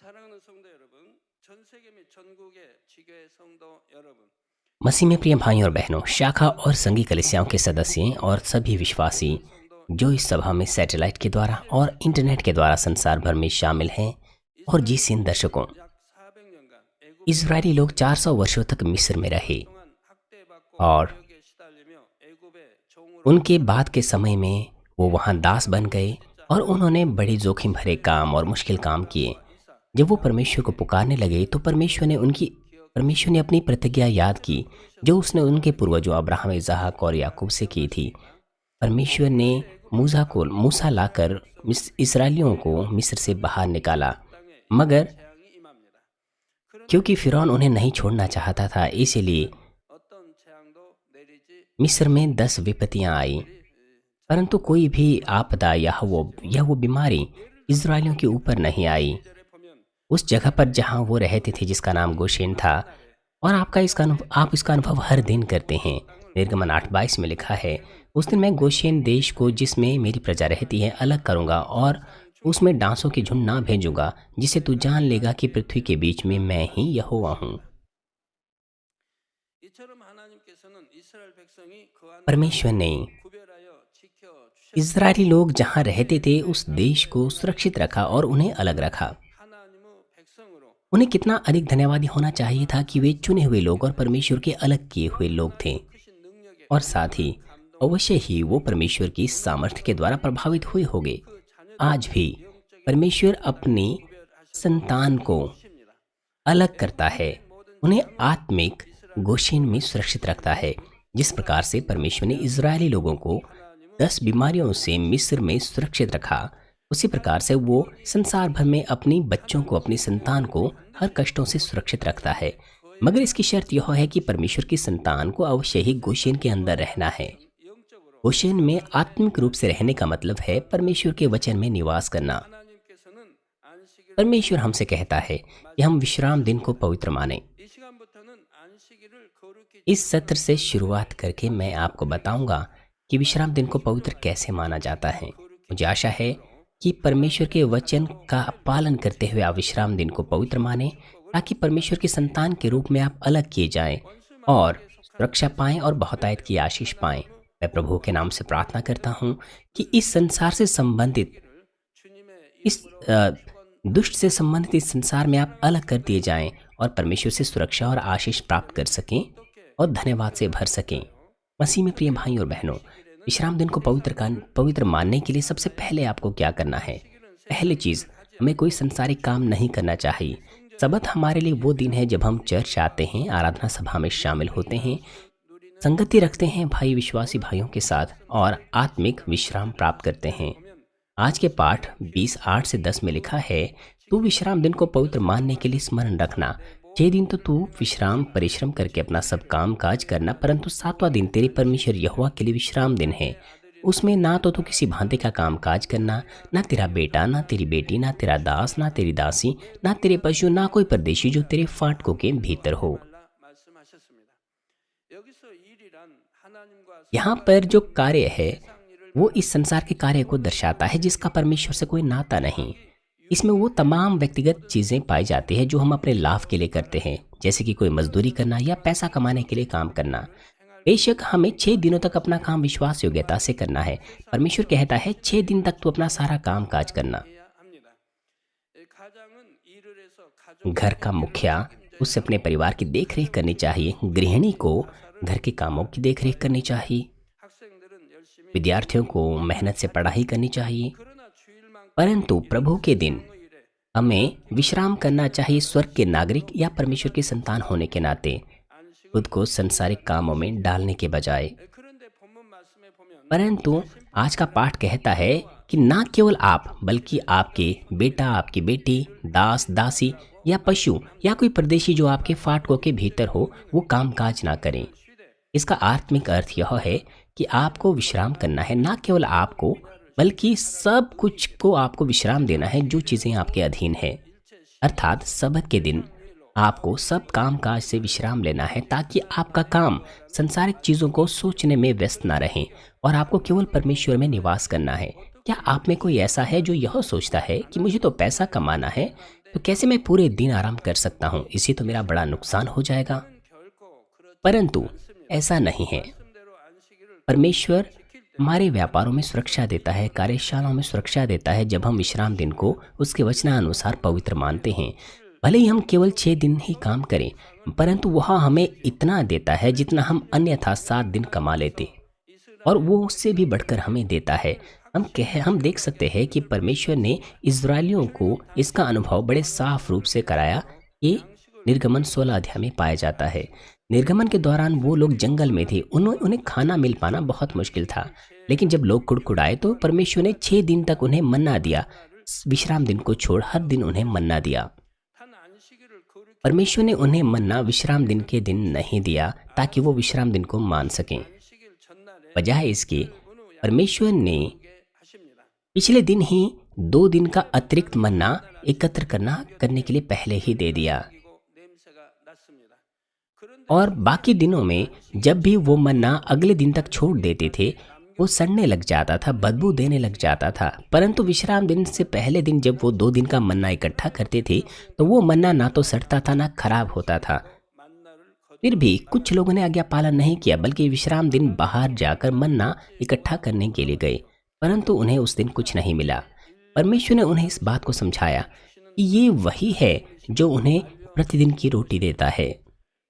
사랑하는 성도 여러분, 전 세계 및 전국의 지교회 성도 여러분, मसीह में प्रिय भाइयों और बहनों, शाखा और संघी कलीसियाओं के सदस्य और सभी विश्वासी 사랑하는 성도 जो इस सभा में सैटेलाइट के द्वारा और इंटरनेट के द्वारा संसार भर में शामिल हैं, और 이스라엘 जीसीन दर्शकों, 약 400년간 애굽에 इजरायली लोग 400 वर्षों तक मिस्र में रहे 동안 학대받고 और 개혁에 시달리며 애굽의 종으로 उनके बाद के समय में वो वहाँ दास बन गए और उन्होंने बड़े जोखिम भरे काम और मुश्किल काम किए। जब वो परमेश्वर को पुकारने लगे तो परमेश्वर ने अपनी प्रतिज्ञा याद की जो उसने उनके पूर्वजों अब्राहम, इसहाक और याकूब से की थी। परमेश्वर ने मूसा लाकर इसराइलियों को मिस्र से बाहर निकाला, 땅에 मगर 재앙이 임합니다. 그러나 क्योंकि फिरौन उन्हें नहीं छोड़ना चाहता था, इसीलिए 어떤 재앙도 내리지 मिस्र में 10 विपत्तियां आई, परंतु कोई भी आपदा या वो बीमारी इजरायलियों के ऊपर नहीं आई। 1절에 보면 उस जगह पर जहाँ वो रहते थे जिसका नाम गोशेन था, और आप इसका अनुभव हर दिन करते हैं। निर्गमन 8:22 में लिखा है, उस दिन मैं गोशेन देश को जिसमें मेरी प्रजा रहती है अलग करूँगा और उसमें डांसों की झुंड ना भेजूंगा, जिससे तू जान लेगा कि पृथ्वी के बीच में मैं ही यहोवा हूँ। 이처럼 하나님께서는 이스라엘 백성이 거하는 परमेश्वर ने 구별하여 지켜 주셨 इजरायली लोग जहाँ रहते थे उस देश को सुरक्षित रखा और उन्हें अलग रखा। 하나님의 백성으로 उन्हें कितना अधिक धन्यवादी होना चाहिए था कि वे चुने हुए लोग और परमेश्वर के अलग किए हुए लोग थे, 크신 능력에 और साथ ही अवश्य ही वो परमेश्वर की सामर्थ्य के द्वारा प्रभावित हुए होंगे। 그 자녀들 आज भी परमेश्वर अपनी संतान को 주십니다. अलग करता है, उन्हें आत्मिक गोशेन में सुरक्षित रखता है। जिस प्रकार से परमेश्वर ने इजरायली लोगों को 10 बीमारियों से मिस्र में सुरक्षित रखा, उसी प्रकार से वो संसार भर में अपनी बच्चों को, अपनी संतान को हर कष्टों से सुरक्षित रखता है। मगर इसकी शर्त यह है कि परमेश्वर की संतान को अवश्य ही गोशेन के अंदर रहना है। 영적으로 गोशेन में आत्मिक रूप से रहने का मतलब है परमेश्वर के वचन में निवास करना। 하나님께서는 안식일을 परमेश्वर हमसे कहता है कि हम विश्राम दिन को पवित्र मानें। 이 시간부터는 안식일을 거룩히 इस सत्र से शुरुआत करके मैं आपको बताऊंगा कि विश्राम दिन को पवित्र कैसे माना जाता है। मुझे आशा है कि परमेश्वर के वचन का पालन करते हुए आप विश्राम दिन को पवित्र मानें, ताकि परमेश्वर की संतान के रूप में आप अलग किए जाएं और सुरक्षा पाएं और बहुतायत की आशीष पाएं। मैं प्रभु के नाम से प्रार्थना करता हूं कि इस संसार से संबंधित 주님의 इस दुष्ट से संबंधित इस संसार में आप अलग कर दिए जाएं और परमेश्वर से सुरक्षा और आशीष प्राप्त कर सकें और धन्यवाद से भर सकें। मसीह में प्रिय भाई और बहनों, विश्राम दिन को पवित्र मानने के लिए सबसे पहले आपको क्या करना है? पहली चीज़, हमें कोई संसारिक काम नहीं करना चाहिए। सबत हमारे लिए वो दिन है जब हम चर्च आते हैं, आराधना सभा में शामिल होते हैं, संगति रखते हैं भाई विश्वासी भाइयों के साथ और आत्मिक विश्राम प्राप्त करते हैं। आज के पाठ 20:8 से 10 में लिखा है, तू विश्राम दिन को पवित्र मानने के लिए स्मरण रखना। 6 दिन तो तू विश्राम परिश्रम करके अपना सब काम काज करना, परंतु 7वां दिन तेरे परमेश्वर यहोवा के लिए विश्राम दिन है। उसमें ना तो तू किसी भांति का काम काज करना, ना तेरा बेटा, ना तेरी बेटी, ना तेरा दास, ना तेरी दासी, ना तेरे पशु, ना कोई परदेशी जो तेरे फाटकों के भीतर हो। 말라 말씀하셨습니다. 여기서 일이란 하나님과 यहाँ पर जो कार्य है वो इस संसार के कार्य को दर्शाता है जिसका परमेश्वर से कोई नाता नहीं। इसमें वो तमाम व्यक्तिगत चीज़ें पाई जाती है जो हम अपने लाभ के लिए करते हैं, जैसे कि कोई मजदूरी करना या पैसा कमाने के लिए काम करना। बेशक हमें 6 दिनों तक अपना काम विश्वास योग्यता से करना है। परमेश्वर कहता है 6 दिन तक तू अपना सारा काम काज करना। 해야 합니다. 가장은 일을 해서 가족 घर का मुखिया उससे अपने परिवार की देखरेख करनी चाहिए, गृहिणी को घर के कामों की देखरेख करनी चाहिए, 학생들은 열심히 विद्यार्थियों को मेहनत से पढ़ाई करनी चाहिए। 그러나 주일만큼 परंतु प्रभु के दिन 일에 हमें विश्राम करना चाहिए स्वर्ग के नागरिक या परमेश्वर की संतान होने के नाते, 안식을 खुद को संसारिक कामों में डालने के बजाय। 그런데 본문 말씀에 보면 परंतु आज का पाठ कहता है कि ना केवल आप बल्कि आपके बेटा, आपकी बेटी, दास, दासी या पशु या कोई परदेशी जो आपके फाटकों के भीतर हो वो काम काज ना करें। इसका आत्मिक अर्थ यह है कि आपको विश्राम करना है, ना केवल आपको बल्कि सब कुछ को आपको विश्राम देना है जो चीज़ें आपके अधीन है। अर्थात सबत के दिन आपको सब काम काज से विश्राम लेना है, ताकि आपका काम संसारिक चीज़ों को सोचने में व्यस्त ना रहे और आपको केवल परमेश्वर में निवास करना है। क्या आप में कोई ऐसा है जो यह सोचता है कि मुझे तो पैसा कमाना है, तो कैसे मैं पूरे दिन आराम कर सकता हूँ? इससे तो मेरा बड़ा नुकसान हो जाएगा। 결코 그렇지 परंतु 않습니다. ऐसा नहीं है। 말씀대로 안식일을 परमेश्वर 지킬 때 हमारे व्यापारों में सुरक्षा देता है, कार्यशालाओं में सुरक्षा देता है जब हम विश्राम दिन को उसके वचनानुसार पवित्र मानते हैं। भले ही हम केवल 6 दिन ही काम करें, परंतु वह हमें इतना देता है जितना हम अन्यथा 7 दिन कमा लेते, और वो उससे भी बढ़कर हमें देता है। हम देख सकते हैं कि परमेश्वर ने इज़राइलियों को इसका अनुभव बड़े साफ रूप से कराया। ये निर्गमन 16 अध्याय में पाया जाता है। निर्गमन के दौरान वो लोग जंगल में थे, उन्हें खाना मिल पाना बहुत मुश्किल था। लेकिन जब लोग कुड़कुड़ाए तो परमेश्वर ने 6 दिन तक उन्हें मन्ना दिया। विश्राम दिन को छोड़ हर दिन उन्हें मन्ना दिया। 한 안식일을 거룩히 परमेश्वर ने उन्हें मन्ना विश्राम दिन के दिन नहीं दिया ताकि वो विश्राम दिन को मान सकें। 안식일 전날에 बजाय इसके 은우 परमेश्वर ने 약속하게 하십니다. पिछले दिन ही 2 दिन का अतिरिक्त मन्ना एकत्र करने के लिए पहले ही दे दिया, 그리고 냄새가 났습니다. 그런데 और बाकी दिनों में जब भी वो मन्ना अगले दिन तक छोड़ देते थे वो सड़ने लग जाता था, बदबू देने लग जाता था। परंतु विश्राम दिन से पहले दिन जब वो 2 दिन का मन्ना इकट्ठा करते थे तो वो मन्ना ना तो सड़ता था ना खराब होता था। 만나를 फिर भी कुछ लोगों ने आज्ञा पालन नहीं किया, बल्कि विश्राम दिन बाहर जाकर मन्ना इकट्ठा करने के लिए गए, परंतु उन्हें उस दिन कुछ नहीं मिला। परमेश्वर ने उन्हें इस बात को समझाया कि ये वही है जो उन्हें प्रतिदिन की रोटी देता है,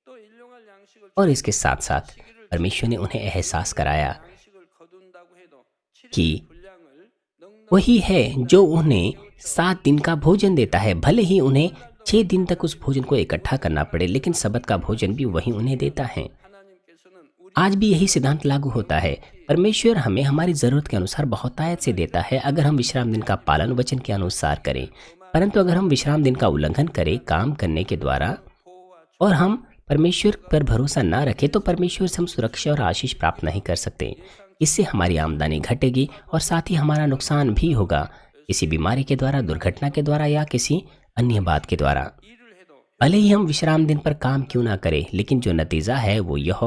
또 일용할 양식을 और इसके साथ साथ परमेश्वर ने उन्हें एहसास कराया 양식을 거둔다고 해도 7일 कि 분량을 넉넉히 वही है जो उन्हें 7 दिन का भोजन देता है। भले ही उन्हें 6 दिन तक उस भोजन को इकट्ठा करना पड़े, लेकिन सबत का भोजन भी वही उन्हें देता है। 하나님께서는 우리 आज भी यही सिद्धांत लागू होता है। परमेश्वर हमें हमारी ज़रूरत के अनुसार बहुतायत से देता है अगर हम विश्राम दिन का पालन वचन के अनुसार करें। परंतु अगर हम विश्राम दिन का उल्लंघन करें काम करने के द्वारा 보호와 और हम परमेश्वर पर भरोसा ना रखें तो परमेश्वर से हम सुरक्षा और आशीष प्राप्त नहीं कर सकते। इससे हमारी आमदनी घटेगी और साथ ही हमारा नुकसान भी होगा, किसी बीमारी के द्वारा, दुर्घटना के द्वारा या किसी अन्य बात के द्वारा। 일을 해도 भले ही हम विश्राम दिन पर काम क्यों ना करें, लेकिन जो नतीजा है वो यह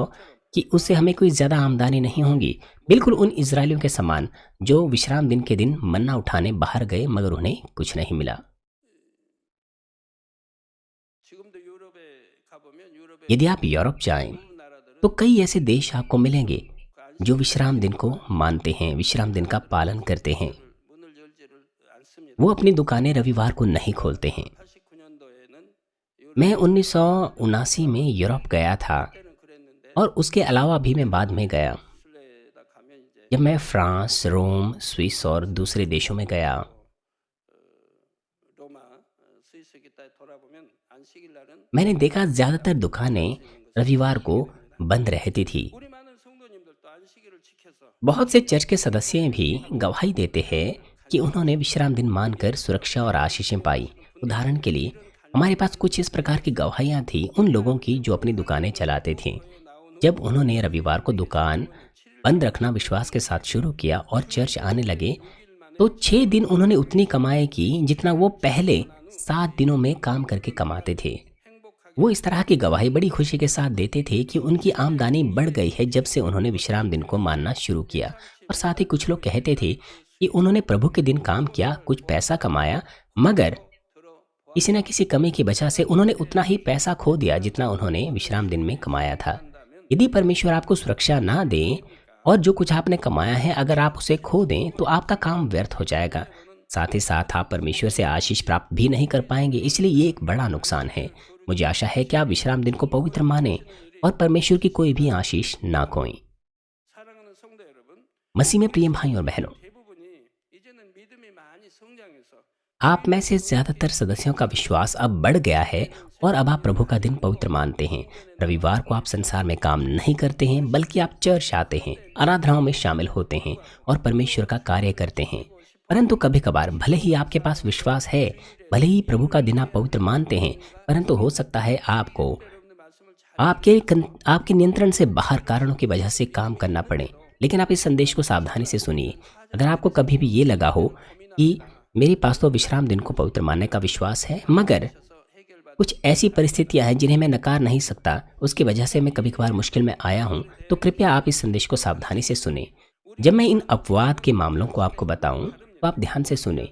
कि उससे हमें कोई ज़्यादा आमदनी नहीं होगी, बिल्कुल उन इजरायलियों के समान जो विश्राम दिन के दिन मन्ना उठाने बाहर गए मगर उन्हें कुछ नहीं मिला। 지금도 유럽에 가보면 유럽의 यदि आप यूरोप जाएं 미국 나라들은 तो कई ऐसे देश आपको मिलेंगे जो विश्राम दिन को मानते हैं, विश्राम दिन का पालन करते हैं। 문을 열지를 않습니다. वो अपनी दुकानें रविवार को नहीं खोलते हैं। 89년도에는 मैं 1979 में यूरोप गया था, 때는 그랬는데 और उसके अलावा भी मैं बाद में गया। 술래다 가면 이제 जब मैं फ्रांस, रोम, स्विस और दूसरे देशों में गया 로마, 스위스 기타에 돌아보면 안식일 날은 मैंने देखा ज़्यादातर दुकानें रविवार को बंद रहती थी। 우리 많은 성도님들도 안식일을 지켜서 बहुत से चर्च के सदस्य भी गवाही देते हैं कि उन्होंने विश्राम दिन मानकर सुरक्षा और आशीषें पाई। उदाहरण के लिए हमारे पास कुछ इस प्रकार की गवाहियाँ थी उन लोगों की जो अपनी दुकानें चलाते थे। जब उन्होंने रविवार को दुकान बंद रखना विश्वास के साथ शुरू किया और चर्च आने लगे तो 6 दिन उन्होंने उतनी कमाई की जितना वो पहले 7 दिनों में काम करके कमाते थे। वो इस तरह की गवाही बड़ी खुशी के साथ देते थे कि उनकी आमदनी बढ़ गई है जब से उन्होंने विश्राम दिन को मानना शुरू किया। और साथ ही कुछ लोग कहते थे कि उन्होंने प्रभु के दिन काम किया, कुछ पैसा कमाया, मगर किसी न किसी कमी की वजह से उन्होंने उतना ही पैसा खो दिया जितना उन्होंने विश्राम दिन में कमाया था। यदि परमेश्वर आपको सुरक्षा ना दे और जो कुछ आपने कमाया है अगर आप उसे खो दें तो आपका काम व्यर्थ हो जाएगा। साथ ही साथ आप परमेश्वर से आशीष प्राप्त भी नहीं कर पाएंगे, इसलिए ये एक बड़ा नुकसान है। मुझे आशा है कि आप विश्राम दिन को पवित्र माने और परमेश्वर की कोई भी आशीष ना खोएं। 사랑하는 성도 여러분, मसीह में प्रिय भाई और बहनों, 대부분이 이제는 믿음이 많이 성장해서 आप में से ज़्यादातर सदस्यों का विश्वास अब बढ़ गया है और अब आप प्रभु का दिन पवित्र मानते हैं। रविवार को आप संसार में काम नहीं करते हैं, बल्कि आप चर्च आते हैं, आराधनाओं में शामिल होते हैं और परमेश्वर का कार्य करते हैं। परंतु कभी कभार भले ही आपके पास विश्वास है, भले ही प्रभु का दिन आप पवित्र मानते हैं, परंतु हो सकता है आपको आपके नियंत्रण से बाहर कारणों की वजह से काम करना पड़े। लेकिन आप इस संदेश को सावधानी से सुनिए। अगर आपको कभी भी ये लगा हो कि मेरे पास तो विश्राम दिन को पवित्र मानने का विश्वास है, मगर कुछ ऐसी परिस्थितियां हैं जिन्हें मैं नकार नहीं सकता, उसकी वजह से मैं कभी कभार मुश्किल में आया हूं, तो कृपया आप इस संदेश को सावधानी से सुने। जब मैं इन अपवाद के मामलों को आपको बताऊं तो आप ध्यान से सुने।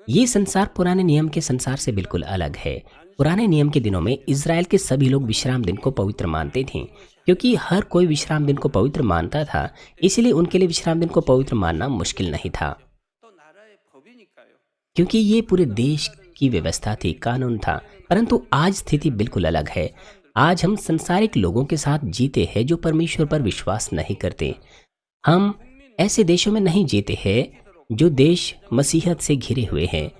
ये संसार पुराने नियम के संसार से बिल्कुल अलग है। पुराने नियम के दिनों में इज़राइल के सभी लोग विश्राम दिन को पवित्र मानते थे। क्योंकि हर कोई विश्राम दिन को पवित्र मानता था, इसलिए उनके लिए विश्राम दिन को पवित्र मानना मुश्किल नहीं था। 또 나라의 법이니까요. क्योंकि ये पूरे देश की व्यवस्था थी, कानून था। परंतु आज स्थिति बिल्कुल अलग है। आज हम संसारिक लोगों के साथ जीते हैं जो परमेश्वर पर विश्वास नहीं करते। हम ऐसे देशों में नहीं जीते हैं जो देश मसीहत से घिरे हुए हैं,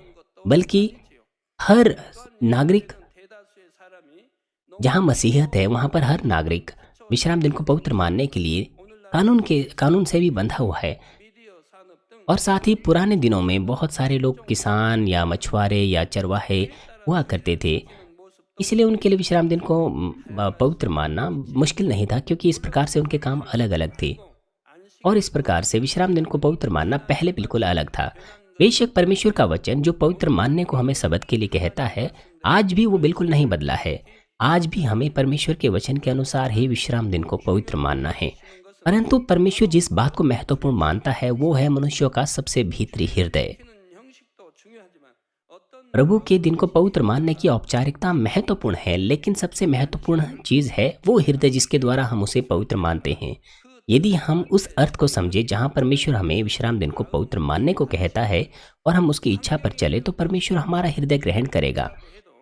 बल्कि हर नागरिक, 대다수의 사람이 जहाँ मसीहत है वहाँ पर हर नागरिक विश्राम दिन को पवित्र मानने के लिए कानून से भी बंधा हुआ है। 미디어 산업 등 और साथ ही पुराने दिनों में बहुत सारे लोग किसान या मछुआरे या चरवाहे हुआ करते थे, इसलिए उनके लिए विश्राम दिन को पवित्र मानना मुश्किल नहीं था, क्योंकि इस प्रकार से उनके काम अलग अलग थे। और इस प्रकार से विश्राम दिन को पवित्र मानना पहले बिल्कुल अलग था। बेशक परमेश्वर का वचन जो पवित्र मानने को हमें सबद के लिए कहता है, आज भी वो बिल्कुल नहीं बदला है। आज भी हमें परमेश्वर के वचन के अनुसार ही विश्राम दिन को पवित्र मानना है। परंतु परमेश्वर जिस बात को महत्वपूर्ण मानता है वो है मनुष्यों का सबसे भीतरी हृदय। 지키는 형식도 중요하지만 어떤 प्रभु के दिन को पवित्र मानने की औपचारिकता महत्वपूर्ण है, लेकिन सबसे महत्वपूर्ण चीज है वो हृदय जिसके द्वारा हम उसे पवित्र मानते हैं। यदि हम उस अर्थ को समझे जहाँ परमेश्वर हमें विश्राम दिन को पवित्र मानने को कहता है और हम उसकी इच्छा पर चले, तो परमेश्वर हमारा हृदय ग्रहण करेगा।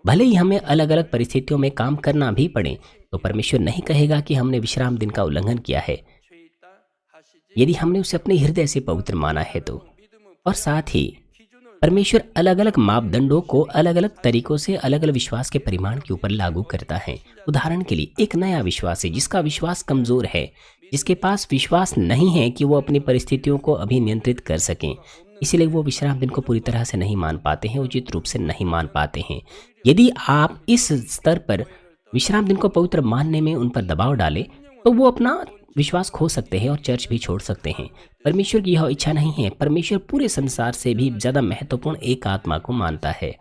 भले ही हमें अलग अलग परिस्थितियों में काम करना भी पड़े, तो परमेश्वर नहीं कहेगा कि हमने विश्राम दिन का उल्लंघन किया है, 죄 있다 하시지 यदि हमने उसे अपने हृदय से पवित्र माना है तो। 믿음은 और साथ ही 기준을 परमेश्वर अलग अलग मापदंडों को अलग अलग तरीकों से अलग अलग विश्वास के परिमाण के ऊपर लागू करता है। उदाहरण के लिए एक नया विश्वास है जिसका विश्वास कमजोर है, जिसके पास विश्वास नहीं है कि वो अपनी परिस्थितियों को अभी नियंत्रित कर सकें, इसलिए वो विश्राम दिन को पूरी तरह से नहीं मान पाते हैं, उचित रूप से नहीं मान पाते हैं। यदि आप इस स्तर पर विश्राम दिन को पवित्र मानने में उन पर दबाव डालें, तो वो अपना विश्वास खो सकते हैं और चर्च भी छोड़ सकते हैं। परमेश्वर की यह इच्छा नहीं है। परमेश्वर पूरे संसार से भी ज़्यादा महत्वपूर्ण एक आत्मा को मानता है।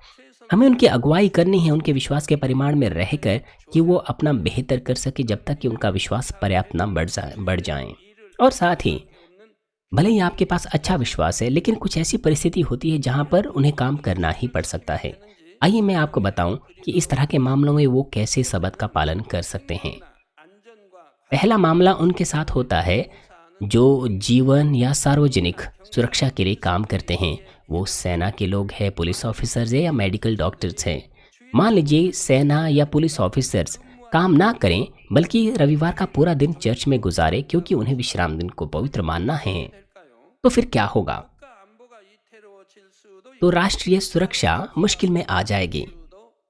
हमें उनकी अगुवाई करनी है, उनके विश्वास के परिमाण में रहकर, कि वो अपना बेहतर कर सके जब तक कि उनका विश्वास पर्याप्त ना बढ़ जाए। और साथ ही भले ही आपके पास अच्छा विश्वास है, लेकिन कुछ ऐसी परिस्थिति होती है जहाँ पर उन्हें काम करना ही पड़ सकता है। आइए मैं आपको बताऊं कि इस तरह के मामलों में वो कैसे सबत का पालन कर सकते हैं। 안전과 पहला मामला उनके साथ होता है जो जीवन या सार्वजनिक सुरक्षा के लिए काम करते हैं। वो सेना के लोग हैं, पुलिस ऑफिसर्स हैं या मेडिकल डॉक्टर्स हैं। मान लीजिए सेना या पुलिस ऑफिसर्स काम ना करें, बल्कि रविवार का पूरा दिन चर्च में गुजारे क्योंकि उन्हें विश्राम दिन को पवित्र मानना है, 될까요? तो फिर क्या होगा? 국가 안보가 위태로워질 수도 तो राष्ट्रीय सुरक्षा मुश्किल में आ जाएगी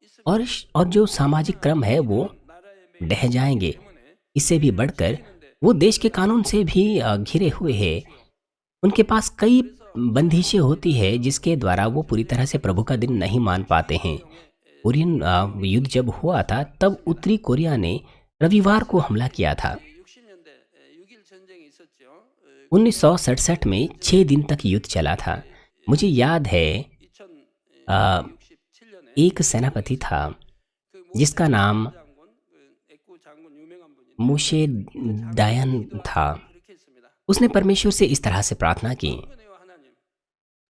있을 और जो सामाजिक क्रम है वो 나라의 ढह जाएंगे। 때문에 इससे भी बढ़कर वो देश के कानून से भी घिरे हुए हैं। उनके पास कई बंदिशें होती है जिसके द्वारा वो पूरी तरह से प्रभु का दिन नहीं मान पाते हैं। कोरियन युद्ध जब हुआ था तब उत्तरी कोरिया ने रविवार को हमला किया था। 60년대 6.1 전쟁이 있었죠. 1967 में 6 दिन तक युद्ध चला था। मुझे याद है 2067년에 एक सेनापति था जिसका नाम 장군 애꾸 장군 유명한 분인데 मोशे डायन था। 그렇게 했습니다. उसने परमेश्वर से इस तरह से प्रार्थना की 은혜와 하나님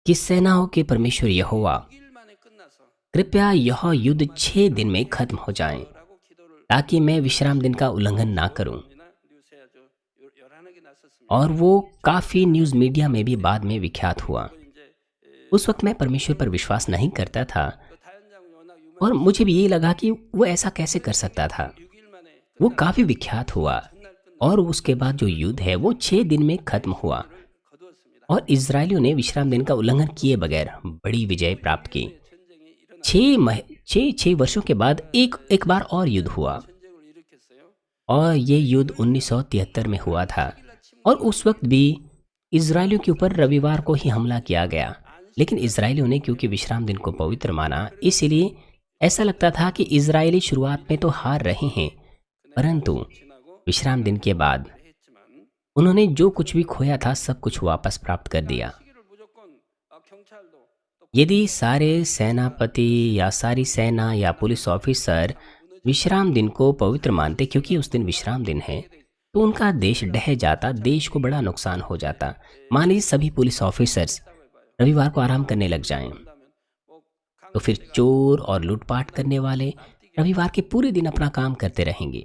कि सेनाओं के परमेश्वर यहोवा, 6일 만에 끝나서 कृपया यह युद्ध 6 दिन में खत्म हो जाए 라고 기도를 ताकि मैं विश्राम दिन का उल्लंघन ना करूं। 뉴스에 아주 요란하게 났었습니다. और वो काफ़ी न्यूज़ मीडिया में भी बाद में विख्यात हुआ। 이제 उस वक्त मैं परमेश्वर पर विश्वास नहीं करता था 그 다현 장군이 워낙 유명 और मुझे भी ये लगा कि वो ऐसा कैसे कर सकता था। 6일 만에 वो काफ़ी विख्यात हुआ और उसके बाद जो युद्ध है वो 6 दिन में खत्म हुआ 거두었습니다. और इजरायलियों ने विश्राम दिन का उल्लंघन किए बगैर बड़ी विजय प्राप्त की। 전쟁이 일어나 6 वर्षों के बाद एक बार और युद्ध हुआ 전쟁을 일으켰어요. और ये युद्ध 1973 में हुआ था। और उस वक्त भी इजरायलियों के ऊपर रविवार को ही हमला किया गया, लेकिन इजरायलियों ने क्योंकि विश्राम दिन को पवित्र माना, इसलिए ऐसा लगता था कि इजरायली शुरुआत में तो हार रहे हैं, परंतु 지나고 विश्राम दिन के बाद 했지만 उन्होंने जो कुछ भी खोया था सब कुछ वापस प्राप्त कर दिया। 시기를 무조건 경찰도 또 यदि सारे सेनापति या सारी सेना या पुलिस ऑफिसर विश्राम दिन को पवित्र मानते क्योंकि उस दिन विश्राम दिन है, तो उनका देश ढह जाता, देश को बड़ा नुकसान हो जाता। मान लीजिए सभी पुलिस ऑफिसर्स रविवार को आराम करने लग जाएं, तो फिर चोर और लूटपाट करने वाले रविवार के पूरे दिन अपना काम करते रहेंगे।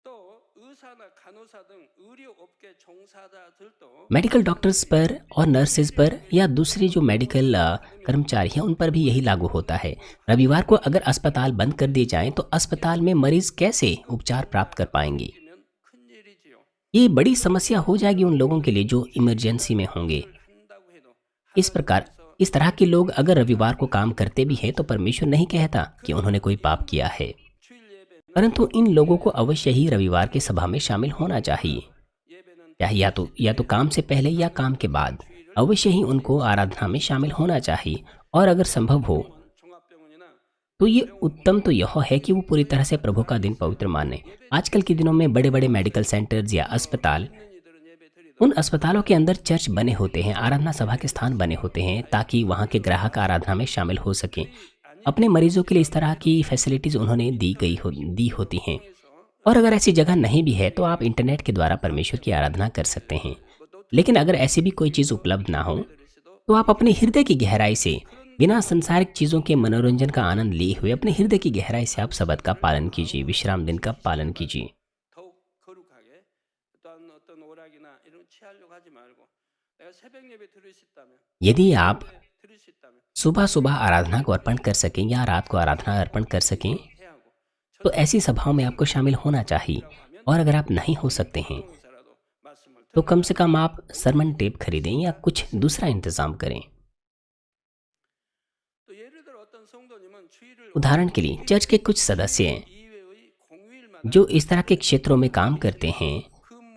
또 의사나 간호사 등 의료업계 종사자들도 मेडिकल डॉक्टर्स पर और नर्सेज पर या दूसरे जो मेडिकल कर्मचारी हैं उन पर भी यही लागू होता है। रविवार को अगर अस्पताल बंद कर दिए जाएं तो अस्पताल में मरीज कैसे उपचार प्राप्त कर पाएंगे? 면 큰일이지요. ये बड़ी समस्या हो जाएगी उन लोगों के लिए जो इमरजेंसी में होंगे। 한다고 해도 इस प्रकार इस तरह के लोग अगर रविवार को काम करते भी हैं तो परमेश्वर नहीं कहता कि उन्होंने कोई पाप किया है, 주일 예배는 परंतु इन लोगों को अवश्य ही रविवार की सभा में शामिल होना चाहिए। 예배는 चाहे या तो काम से पहले या काम के बाद अवश्य ही उनको आराधना में शामिल होना चाहिए। और अगर संभव हो 종합병원이나 तो ये उत्तम तो यह है कि वो पूरी तरह से प्रभु का दिन पवित्र माने। आजकल के दिनों में बड़े बड़े मेडिकल सेंटर्स या अस्पताल, 있는 이들은 예배 드리도 उन अस्पतालों के अंदर चर्च बने होते हैं, आराधना सभा के स्थान बने होते हैं ताकि वहाँ के ग्राहक आराधना में शामिल हो सकें। अपने मरीजों के लिए इस तरह की फैसिलिटीज़ उन्होंने दी होती हैं। और अगर ऐसी जगह नहीं भी है तो आप इंटरनेट के द्वारा परमेश्वर की आराधना कर सकते हैं। लेकिन अगर ऐसी भी कोई चीज़ उपलब्ध ना हो तो आप अपने हृदय की गहराई से बिना सांसारिक चीज़ों के मनोरंजन का आनंद लिए हुए अपने हृदय की गहराई से आप सबत का पालन कीजिए, विश्राम दिन का पालन कीजिए। 더욱 거룩하게 또한 어떤 오락이나 이런 거 취하려고 하지 말고 내가 새벽 예배 드릴 수 있다면 यदि आप 드릴 수 있다면 सुबह सुबह आराधना को अर्पण कर सकें या रात को आराधना अर्पण कर सकें 해야 하고 तो ऐसी सभाओं में आपको शामिल होना चाहिए। और अगर आप नहीं हो सकते हैं 전도사라도 말씀을 तो कम से कम आप सरमन टेप खरीदें या कुछ दूसरा इंतज़ाम करें। 또 예를 들어 어떤 성도님은 주일을 उदाहरण के लिए चर्च के कुछ सदस्य 이외의 공휴일마다 जो इस तरह के क्षेत्रों में काम करते हैं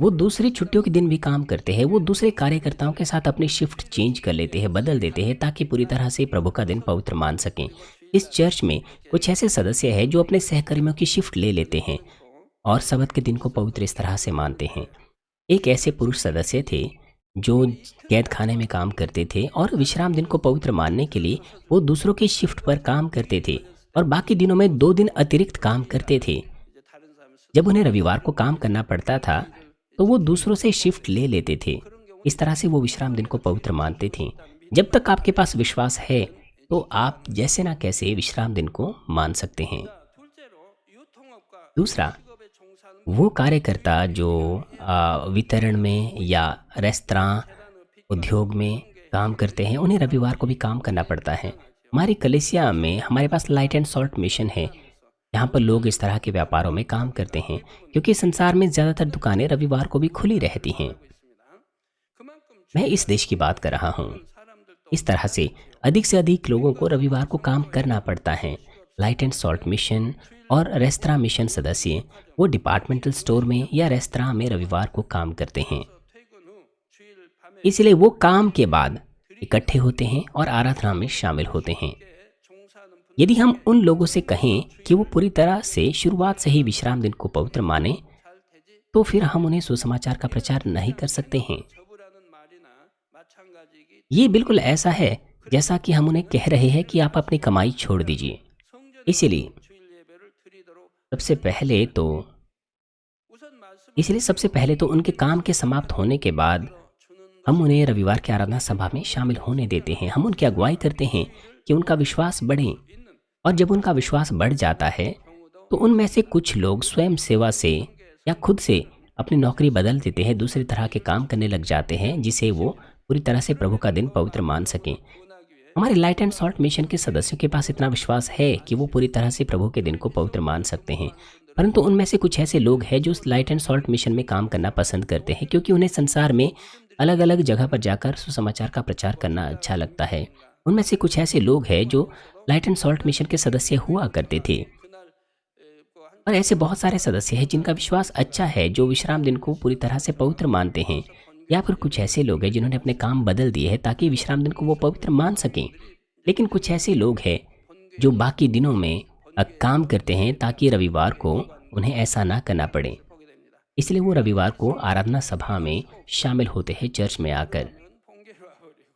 वो दूसरी छुट्टियों के दिन भी काम करते हैं। वो दूसरे कार्यकर्ताओं के साथ अपनी शिफ्ट चेंज कर लेते हैं, बदल देते हैं ताकि पूरी तरह से प्रभु का दिन पवित्र मान सकें। इस चर्च में कुछ ऐसे सदस्य हैं जो अपने सहकर्मियों की शिफ्ट ले लेते हैं और सबत के दिन को पवित्र इस तरह से मानते हैं। एक ऐसे पुरुष सदस्य थे जो कैद खाने में काम करते थे और विश्राम दिन को पवित्र मानने के लिए वो दूसरों की शिफ्ट पर काम करते थे और बाकी दिनों में 2 दिन अतिरिक्त काम करते थे। 이제 다른 사람을 쓰 जब उन्हें रविवार को काम करना पड़ता था तो वो दूसरों से शिफ्ट ले लेते थे। इस तरह से वो विश्राम दिन को पवित्र मानते थे। जब तक आपके पास विश्वास है तो आप जैसे ना कैसे विश्राम दिन को मान सकते हैं। 둘째로 유통업과 दूसरा, 직업에 종사하는 वो कार्यकर्ता जो वितरण में या रेस्तरां उद्योग में काम करते हैं उन्हें रविवार को भी काम करना पड़ता है। हमारी कलीसिया में हमारे पास लाइट एंड सॉल्ट मिशन है। यहाँ पर लोग इस तरह के व्यापारों में काम करते हैं क्योंकि संसार में ज़्यादातर दुकानें रविवार को भी खुली रहती हैं। 있습니다. 그만큼 मैं इस देश की बात कर रहा हूँ। 사람들도 इस तरह से अधिक लोगों को रविवार को काम करना पड़ता है। लाइट एंड सॉल्ट मिशन और रेस्तरां मिशन सदस्य वो डिपार्टमेंटल स्टोर में या रेस्तरां में रविवार को काम करते हैं। 퇴근 후 주일 밤에 इसलिए वो काम के बाद इकट्ठे होते हैं और आराधना में शामिल होते हैं। 종사하는 분 यदि हम उन लोगों से कहें कि वो पूरी तरह से शुरुआत से ही विश्राम दिन को पवित्र माने 잘 되지 तो फिर हम उन्हें सुसमाचार का प्रचार नहीं कर सकते हैं। 접으라는 말이나 마찬가지이기 ये बिल्कुल ऐसा है जैसा कि हम उन्हें कह रहे हैं कि आप अपनी कमाई छोड़ दीजिए। 성전 इसीलिए 주일 예배를 드리도록 सबसे पहले तो 우선 말씀 इसलिए सबसे पहले तो उनके काम के समाप्त होने के बाद 주는 हम उन्हें रविवार की आराधना सभा में शामिल होने देते हैं। हम उनकी अगुवाई करते हैं कि उनका विश्वास बढ़े 있는 और जब उनका विश्वास बढ़ जाता है तो उनमें से कुछ लोग स्वयं सेवा से या खुद से अपनी नौकरी बदल देते हैं, दूसरी तरह के काम करने लग जाते हैं जिसे वो पूरी तरह से प्रभु का दिन पवित्र मान सकें। 구원하기 위해 हमारे लाइट एंड सॉल्ट मिशन के सदस्यों के पास इतना विश्वास है कि वो पूरी तरह से प्रभु के दिन को पवित्र मान सकते हैं, परंतु उनमें से कुछ ऐसे लोग हैं जो उस लाइट एंड सॉल्ट मिशन में काम करना पसंद करते हैं क्योंकि उन्हें संसार में अलग अलग जगह पर जाकर सुसमाचार का प्रचार करना अच्छा लगता है। उनमें से कुछ ऐसे लोग हैं जो लाइट एंड सॉल्ट मिशन के सदस्य हुआ करते थे 그날 한 और ऐसे बहुत सारे सदस्य हैं जिनका विश्वास अच्छा है, जो विश्राम दिन को पूरी तरह से पवित्र मानते हैं। या फिर कुछ ऐसे लोग हैं जिन्होंने अपने काम बदल दिए हैं ताकि विश्राम दिन को वो पवित्र मान सकें। लेकिन कुछ ऐसे लोग हैं जो बाकी दिनों में काम करते हैं ताकि रविवार को उन्हें ऐसा ना करना पड़े। 보게 됩니다. इसलिए वो रविवार को आराधना सभा में शामिल होते हैं चर्च में आकर। 그러면 번개로 와버리고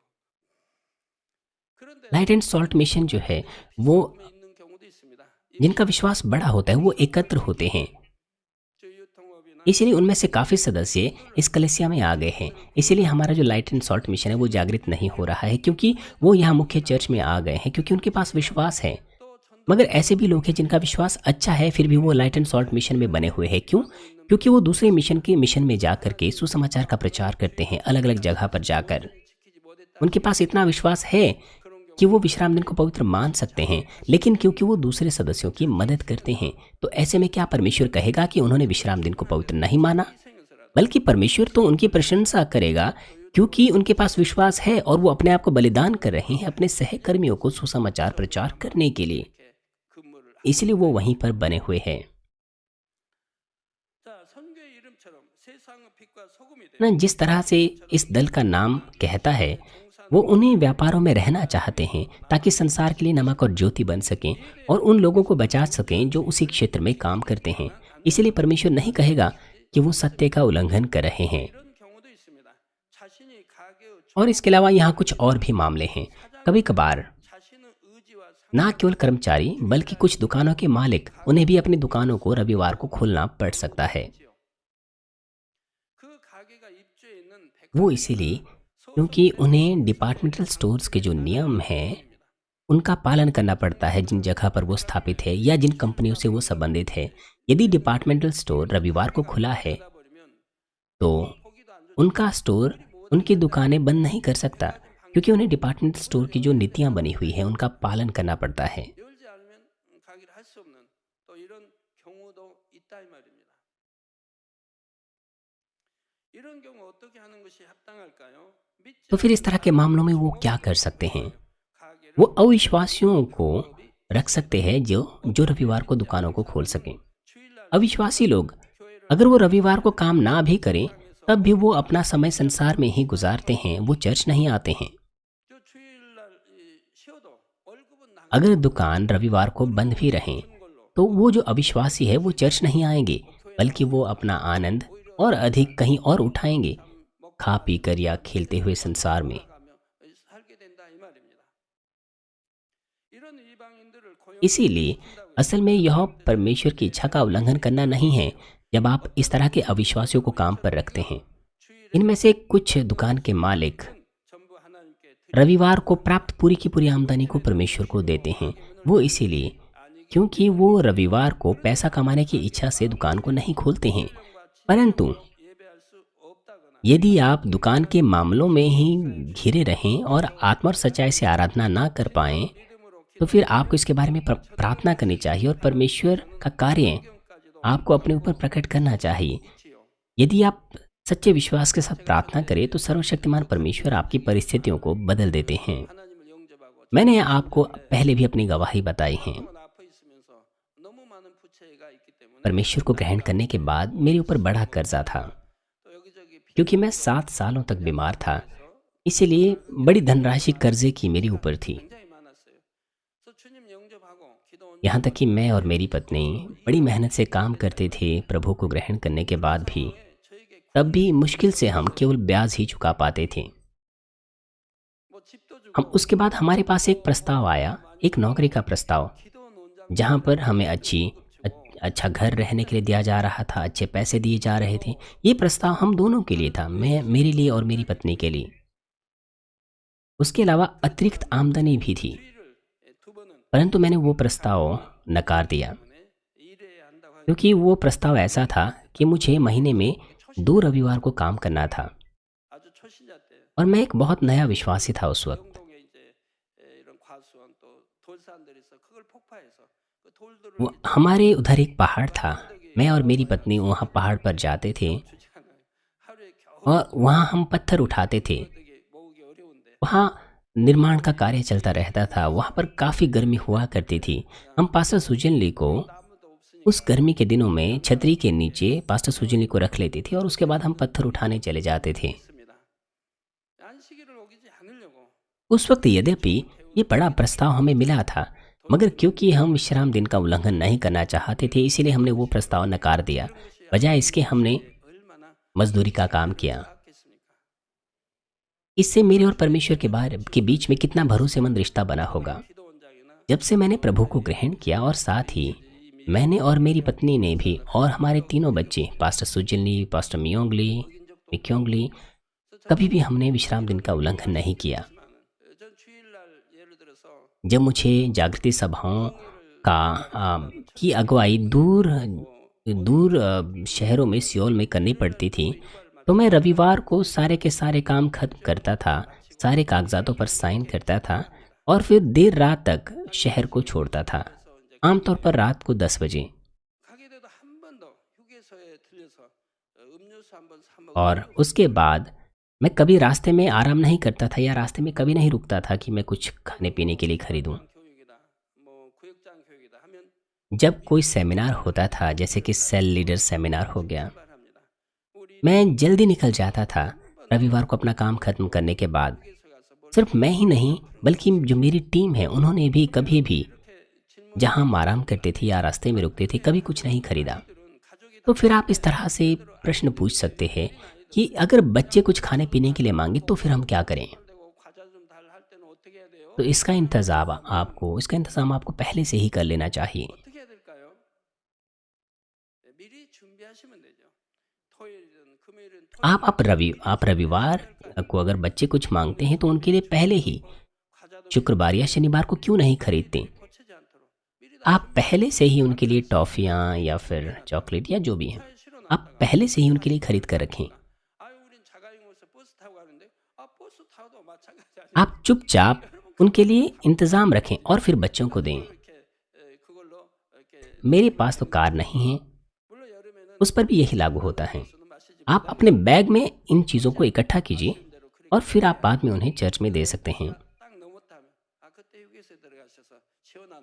그런데 लाइट एंड सॉल्ट मिशन जो है वो 있는 경우도 있습니다. जिनका विश्वास बड़ा होता है वो एकत्र होते हैं। 저 유통업이나 इसीलिए उनमें से काफ़ी सदस्य इस कलीसिया में आ गए हैं। इसीलिए हमारा जो लाइट एंड सॉल्ट मिशन है वो जागृत नहीं हो रहा है, क्योंकि वो यहाँ मुख्य चर्च में आ गए हैं, क्योंकि उनके पास विश्वास है। मगर ऐसे भी लोग हैं जिनका विश्वास अच्छा है, फिर भी वो लाइट एंड सॉल्ट मिशन में बने हुए हैं। क्यों? क्योंकि वो दूसरे मिशन में जा करके सुसमाचार का प्रचार करते हैं, अलग अलग जगह पर जाकर। उनके पास इतना विश्वास है कि वो विश्राम दिन को पवित्र मान सकते हैं, लेकिन क्योंकि वो दूसरे सदस्यों की मदद करते हैं, तो ऐसे में क्या परमेश्वर कहेगा कि उन्होंने विश्राम दिन को पवित्र नहीं माना? बल्कि परमेश्वर तो उनकी प्रशंसा करेगा, क्योंकि उनके पास विश्वास है और वो अपने आप को बलिदान कर रहे हैं अपने सहकर्मियों को सुसमाचार प्रचार करने के लिए। इसलिए वो वहीं पर बने हुए हैं। ना जिस तरह से इस दल का नाम कहता है, वो उन्हीं व्यापारों में रहना चाहते हैं ताकि संसार के लिए नमक और ज्योति बन सकें और उन लोगों को बचा सकें जो उसी क्षेत्र में काम करते हैं। इसीलिए परमेश्वर नहीं कहेगा कि वो सत्य का उल्लंघन कर रहे हैं। और इसके अलावा यहाँ कुछ और भी मामले हैं। कभी कभार ना केवल कर्मचारी बल्कि कुछ दुकानों के मालिक, उन्हें भी अपनी दुकानों को रविवार को खोलना पड़ सकता है। वो इसीलिए क्योंकि उन्हें डिपार्टमेंटल स्टोर्स के जो नियम हैं उनका पालन करना पड़ता है, जिन जगह पर वो स्थापित है या जिन कंपनियों से वो संबंधित है। यदि डिपार्टमेंटल स्टोर रविवार को खुला है तो उनका स्टोर उनकी दुकानें बंद नहीं कर सकता, क्योंकि उन्हें डिपार्टमेंटल स्टोर की जो नीतियां बनी हुई है उनका पालन करना पड़ता है। तो फिर इस तरह के मामलों में वो क्या कर सकते हैं? वो अविश्वासियों को रख सकते हैं जो जो रविवार को दुकानों को खोल सकें। अविश्वासी लोग अगर वो रविवार को काम ना भी करें तब भी वो अपना समय संसार में ही गुजारते हैं, वो चर्च नहीं आते हैं। अगर दुकान रविवार को बंद भी रहें तो वो जो अविश्वासी है वो चर्च नहीं आएंगे, बल्कि वो अपना आनंद और अधिक कहीं और उठाएंगे, खा पी कर या खेलते हुए संसार में। इसीलिए असल में यह परमेश्वर की इच्छा का उल्लंघन करना नहीं है जब आप इस तरह के अविश्वासियों को काम पर रखते हैं। इनमें से कुछ दुकान के मालिक रविवार को प्राप्त पूरी की पूरी आमदनी को परमेश्वर को देते हैं। वो इसीलिए क्योंकि वो रविवार को पैसा कमाने की इच्छा से दुकान को नहीं खोलते हैं। परंतु यदि आप दुकान के मामलों में ही घिरे रहें और आत्मा और सच्चाई से आराधना ना कर पाएं, तो फिर आपको इसके बारे में प्रार्थना करनी चाहिए और परमेश्वर का कार्य आपको अपने ऊपर प्रकट करना चाहिए। यदि आप सच्चे विश्वास के साथ प्रार्थना करें तो सर्वशक्तिमान परमेश्वर आपकी परिस्थितियों को बदल देते हैं। मैंने आपको पहले भी अपनी गवाही बताई है। परमेश्वर को ग्रहण करने के बाद मेरे ऊपर बड़ा कर्जा था, क्योंकि मैं 7 सालों तक बीमार था। इसीलिए बड़ी धनराशि कर्जे की मेरे ऊपर थी। यहाँ तक कि मैं और मेरी पत्नी बड़ी मेहनत से काम करते थे प्रभु को ग्रहण करने के बाद भी, तब भी मुश्किल से हम केवल ब्याज ही चुका पाते थे। हम उसके बाद हमारे पास एक प्रस्ताव आया, एक नौकरी का प्रस्ताव, जहाँ पर हमें अच्छा घर रहने के लिए दिया जा रहा था, अच्छे पैसे दिए जा रहे थे। ये प्रस्ताव हम दोनों के लिए था, मेरे लिए और मेरी पत्नी के लिए। उसके अलावा अतिरिक्त आमदनी भी थी, परंतु मैंने वो प्रस्ताव नकार दिया, क्योंकि वो प्रस्ताव ऐसा था कि मुझे महीने में 2 रविवार को काम करना था और मैं एक बहुत नया विश्वासी था उस वक्त। वो हमारे उधर एक पहाड़ था, मैं और मेरी पत्नी वहाँ पहाड़ पर जाते थे और वहाँ हम पत्थर उठाते थे। वहाँ निर्माण का कार्य चलता रहता था, वहाँ पर काफ़ी गर्मी हुआ करती थी। हम पास्टर सुजन ली को उस गर्मी के दिनों में छतरी के नीचे पास्टर सुजन ली को रख लेते थे और उसके बाद हम पत्थर उठाने चले जाते थे। उस वक्त यद्यपि ये बड़ा प्रस्ताव हमें मिला था, मगर क्योंकि हम विश्राम दिन का उल्लंघन नहीं करना चाहते थे, इसीलिए हमने वो प्रस्ताव नकार दिया। बजाय इसके हमने मजदूरी का काम किया। इससे मेरे और परमेश्वर के बीच में कितना भरोसेमंद रिश्ता बना होगा। जब से मैंने प्रभु को ग्रहण किया और साथ ही मैंने और मेरी पत्नी ने भी और हमारे तीनों बच्चे पास्टर सुजिनली, पास्टर मियोंगली, मिक्योंगली, कभी भी हमने विश्राम दिन का उल्लंघन नहीं किया। 전 주일날 예를 들어서 जब मुझे जागृति सभाओं का की अगुवाई दूर दूर शहरों में सियोल में करनी पड़ती थी, तो मैं रविवार को सारे के सारे काम खत्म करता था, सारे कागजातों पर साइन करता था और फिर देर रात तक शहर को छोड़ता था, आमतौर पर रात को 10 बजे। 가게 돼도 한 번 더 휴게소에 들려서 음료수 한 번 사 और 먹으려고 उसके बाद मैं कभी रास्ते में आराम नहीं करता था या रास्ते में कभी नहीं रुकता था कि मैं कुछ खाने पीने के लिए खरीदूं। 교육이다, 뭐 구역장 교육이다 하면 जब कोई सेमिनार होता था, जैसे कि सेल लीडर सेमिनार हो गया, 출발합니다. 우리 मैं जल्दी निकल जाता था रविवार को अपना काम खत्म करने के बाद। 휴게소 가서 뭘 सिर्फ मैं ही नहीं बल्कि जो मेरी टीम है उन्होंने भी कभी भी 이렇게 질문 जहां हम आराम करते थे या रास्ते में रुकते थे कभी कुछ नहीं खरीदा। 들은 가족이 तो फिर आप इस तरह से प्रश्न पूछ सकते हैं कि अगर बच्चे कुछ खाने पीने के लिए मांगे तो फिर हम क्या करें। 되고 과자 좀 달할 때는 어떻게 해야 돼요? तो इसका इंतज़ाम आपको पहले से ही कर लेना चाहिए। 어떻게 해야 될까요? 미리 준비하시면 되죠. 토요일이든 금요일은 आप रविवार को अगर बच्चे कुछ मांगते हैं तो उनके लिए पहले ही 과자도 शुक्रवार या शनिवार को क्यों नहीं खरीदते। 고치지 않도록 미리 다 आप पहले से ही उनके लिए टॉफ़ियाँ या फिर चॉकलेट या जो भी है, 실어 आप पहले से ही उनके लिए खरीद कर रखें। 아유 우린 자가용으로서 버스 타고 가는데 버스 타도 마찬가지 아니에요. आप चुपचाप उनके लिए इंतज़ाम रखें और फिर बच्चों को दें। 이렇게 그걸로 이렇게 मेरे पास तो कार नहीं है, 물론 여름에는 उस पर भी यही लागू होता है। 술은 마시지 आप अपने बैग में इन चीज़ों को इकट्ठा कीजिए और फिर आप बाद में उन्हें चर्च में दे सकते हैं। 딱 넘었다면 그때 휴게소에 들어가셔서 시원한